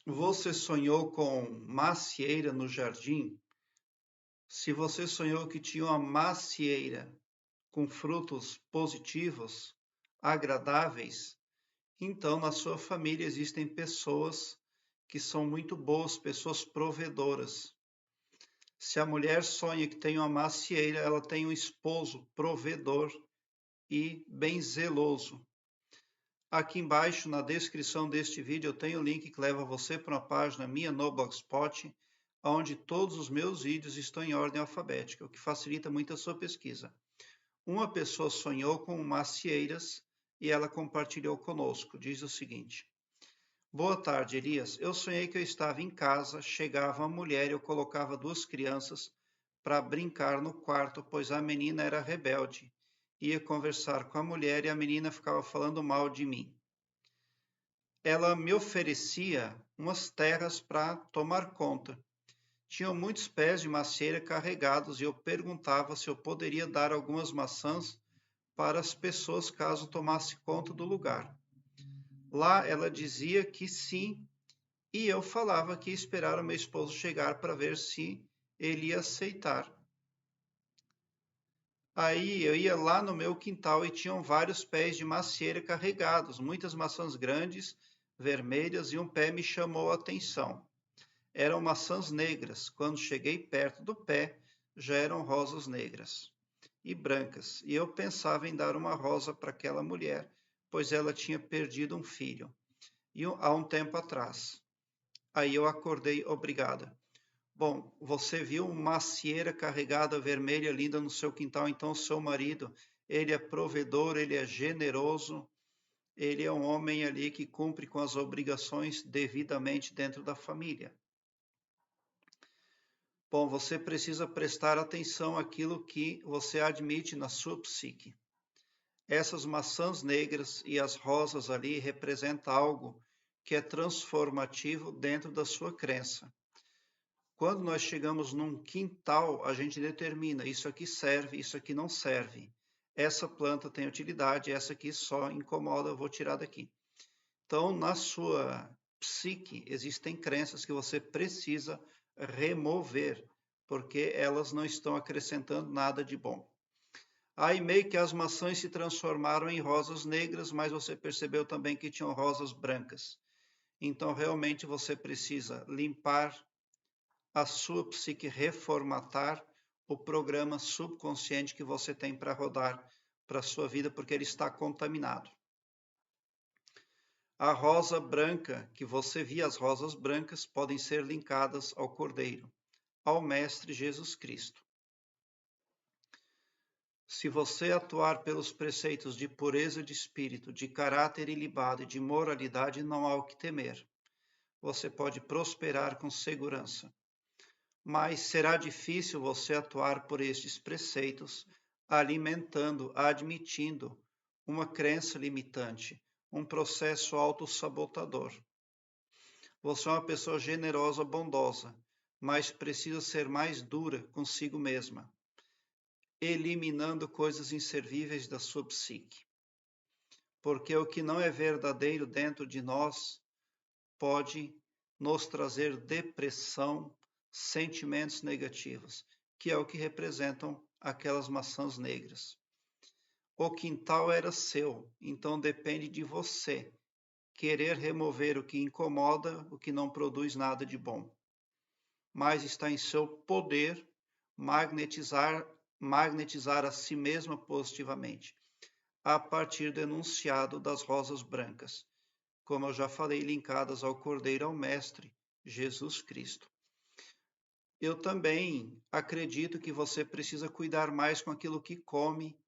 Você sonhou com macieira no jardim? Se você sonhou que tinha uma macieira com frutos positivos, agradáveis, então na sua família existem pessoas que são muito boas, pessoas provedoras. Se a mulher sonha que tem uma macieira, ela tem um esposo provedor e bem zeloso. Aqui embaixo, na descrição deste vídeo, eu tenho o link que leva você para uma página minha no Blogspot, onde todos os meus vídeos estão em ordem alfabética, o que facilita muito a sua pesquisa. Uma pessoa sonhou com macieiras e ela compartilhou conosco. Diz o seguinte: Boa tarde, Elias. Eu sonhei que eu estava em casa, chegava uma mulher e eu colocava duas crianças para brincar no quarto, pois a menina era rebelde. Ia conversar com a mulher e a menina ficava falando mal de mim. Ela me oferecia umas terras para tomar conta. Tinham muitos pés de macieira carregados e eu perguntava se eu poderia dar algumas maçãs para as pessoas caso tomasse conta do lugar. Lá ela dizia que sim, e eu falava que ia esperar o meu esposo chegar para ver se ele ia aceitar. Aí eu ia lá no meu quintal e tinham vários pés de macieira carregados, muitas maçãs grandes, vermelhas, e um pé me chamou a atenção. Eram maçãs negras. Quando cheguei perto do pé, já eram rosas negras e brancas. E eu pensava em dar uma rosa para aquela mulher, pois ela tinha perdido um filho há um tempo atrás. Aí eu acordei, obrigada. Bom, você viu uma macieira carregada vermelha linda no seu quintal, então seu marido, ele é provedor, ele é generoso, ele é um homem ali que cumpre com as obrigações devidamente dentro da família. Bom, você precisa prestar atenção àquilo que você admite na sua psique. Essas maçãs negras e as rosas ali representam algo que é transformativo dentro da sua crença. Quando nós chegamos num quintal, a gente determina isso aqui serve, isso aqui não serve. Essa planta tem utilidade, essa aqui só incomoda, eu vou tirar daqui. Então, na sua psique, existem crenças que você precisa remover, porque elas não estão acrescentando nada de bom. Aí meio que as maçãs se transformaram em rosas negras, mas você percebeu também que tinham rosas brancas. Então, realmente você precisa limpar a sua psique, reformatar o programa subconsciente que você tem para rodar para a sua vida, porque ele está contaminado. A rosa branca, que você via, as rosas brancas, podem ser linkadas ao Cordeiro, ao Mestre Jesus Cristo. Se você atuar pelos preceitos de pureza de espírito, de caráter ilibado e de moralidade, não há o que temer. Você pode prosperar com segurança. Mas será difícil você atuar por estes preceitos, alimentando, admitindo uma crença limitante, um processo autossabotador. Você é uma pessoa generosa, bondosa, mas precisa ser mais dura consigo mesma, eliminando coisas inservíveis da sua psique. Porque o que não é verdadeiro dentro de nós pode nos trazer depressão, sentimentos negativos, que é o que representam aquelas maçãs negras. O quintal era seu, então depende de você querer remover o que incomoda, o que não produz nada de bom. Mas está em seu poder magnetizar a si mesma positivamente, a partir do enunciado das rosas brancas, como eu já falei, linkadas ao Cordeiro, ao Mestre, Jesus Cristo. Eu também acredito que você precisa cuidar mais com aquilo que come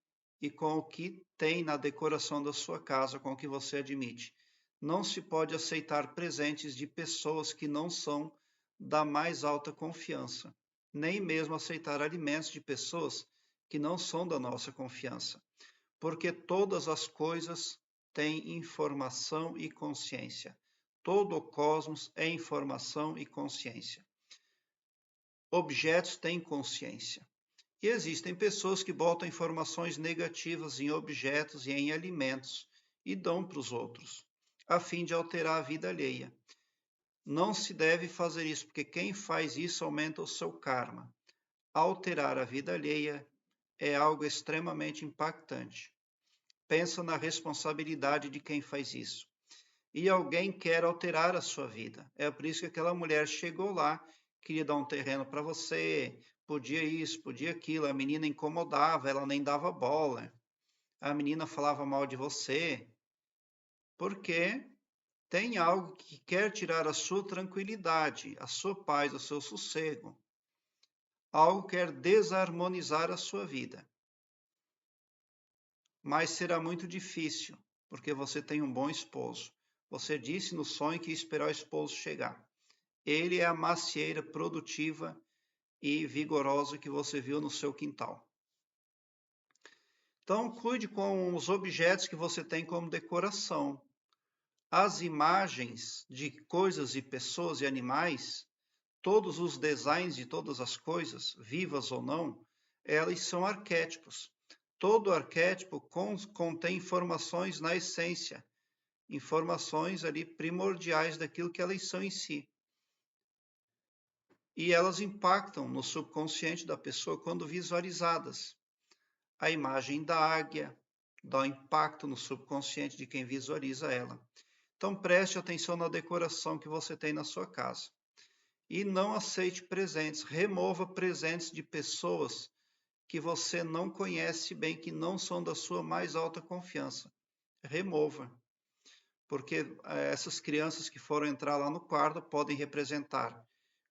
e com o que tem na decoração da sua casa, com o que você admite. Não se pode aceitar presentes de pessoas que não são da mais alta confiança, nem mesmo aceitar alimentos de pessoas que não são da nossa confiança, porque todas as coisas têm informação e consciência. Todo o cosmos é informação e consciência. Objetos têm consciência. E existem pessoas que botam informações negativas em objetos e em alimentos e dão para os outros, a fim de alterar a vida alheia. Não se deve fazer isso, porque quem faz isso aumenta o seu karma. Alterar a vida alheia é algo extremamente impactante. Pensa na responsabilidade de quem faz isso. E alguém quer alterar a sua vida. É por isso que aquela mulher chegou lá, queria dar um terreno para você, podia isso, podia aquilo. A menina incomodava, ela nem dava bola. A menina falava mal de você, porque tem algo que quer tirar a sua tranquilidade, a sua paz, o seu sossego. Algo quer desarmonizar a sua vida. Mas será muito difícil, porque você tem um bom esposo. Você disse no sonho que ia esperar o esposo chegar. Ele é a macieira produtiva e vigorosa que você viu no seu quintal. Então, cuide com os objetos que você tem como decoração. As imagens de coisas e pessoas e animais, todos os designs de todas as coisas, vivas ou não, elas são arquétipos. Todo arquétipo contém informações na essência, informações ali primordiais daquilo que elas são em si. E elas impactam no subconsciente da pessoa quando visualizadas. A imagem da águia dá um impacto no subconsciente de quem visualiza ela. Então preste atenção na decoração que você tem na sua casa. E não aceite presentes, remova presentes de pessoas que você não conhece bem, que não são da sua mais alta confiança. Remova, porque essas crianças que foram entrar lá no quarto podem representar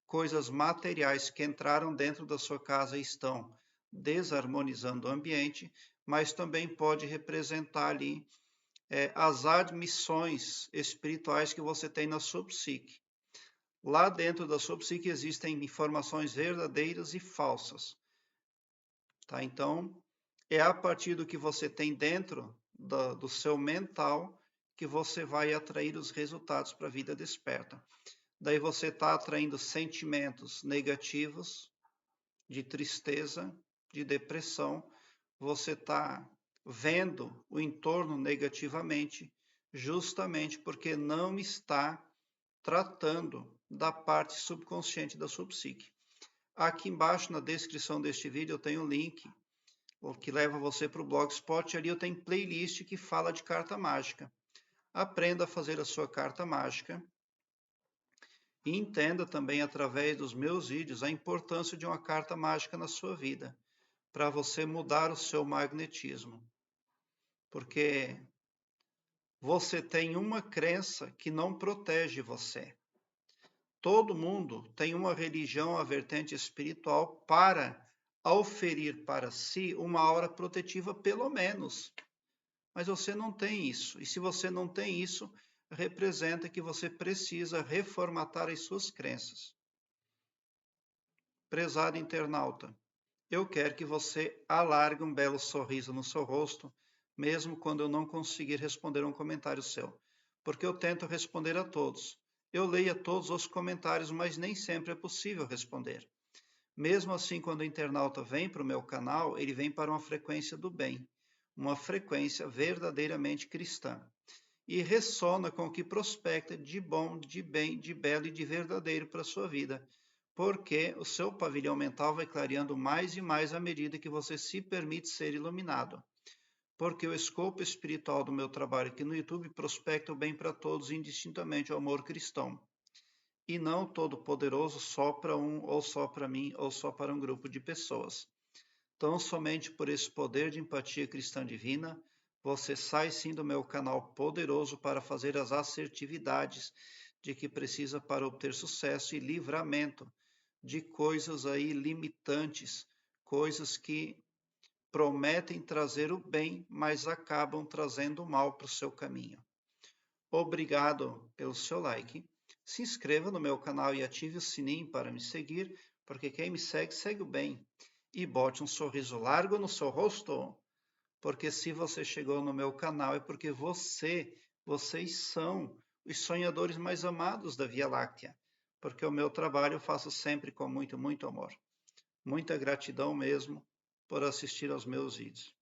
coisas materiais que entraram dentro da sua casa e estão desarmonizando o ambiente, mas também pode representar ali as admissões espirituais que você tem na sua psique. Lá dentro da sua psique existem informações verdadeiras e falsas. Tá? Então, é a partir do que você tem dentro do seu mental que você vai atrair os resultados para a vida desperta. Daí você está atraindo sentimentos negativos, de tristeza, de depressão. Você está vendo o entorno negativamente, justamente porque não está tratando da parte subconsciente da sua psique. Aqui embaixo na descrição deste vídeo eu tenho um link que leva você para o Blogspot. Ali eu tenho playlist que fala de carta mágica. Aprenda a fazer a sua carta mágica e entenda também através dos meus vídeos a importância de uma carta mágica na sua vida, para você mudar o seu magnetismo. Porque você tem uma crença que não protege você. Todo mundo tem uma religião, a vertente espiritual, para oferir para si uma aura protetiva, pelo menos. Mas você não tem isso. E se você não tem isso, representa que você precisa reformatar as suas crenças. Prezado internauta, eu quero que você alargue um belo sorriso no seu rosto, mesmo quando eu não conseguir responder um comentário seu, porque eu tento responder a todos. Eu leio a todos os comentários, mas nem sempre é possível responder. Mesmo assim, quando o internauta vem para o meu canal, ele vem para uma frequência do bem, uma frequência verdadeiramente cristã, e ressona com o que prospecta de bom, de bem, de belo e de verdadeiro para a sua vida, porque o seu pavilhão mental vai clareando mais e mais à medida que você se permite ser iluminado. Porque o escopo espiritual do meu trabalho aqui no YouTube prospecta o bem para todos, indistintamente o amor cristão. E não todo-poderoso só para um, ou só para mim, ou só para um grupo de pessoas. Então, somente por esse poder de empatia cristã divina, você sai sim do meu canal poderoso para fazer as assertividades de que precisa para obter sucesso e livramento de coisas aí limitantes, coisas que prometem trazer o bem, mas acabam trazendo o mal para o seu caminho. Obrigado pelo seu like. Se inscreva no meu canal e ative o sininho para me seguir, porque quem me segue, segue o bem. E bote um sorriso largo no seu rosto, porque se você chegou no meu canal é porque vocês são os sonhadores mais amados da Via Láctea, porque o meu trabalho eu faço sempre com muito, muito amor. Muita gratidão mesmo por assistir aos meus vídeos.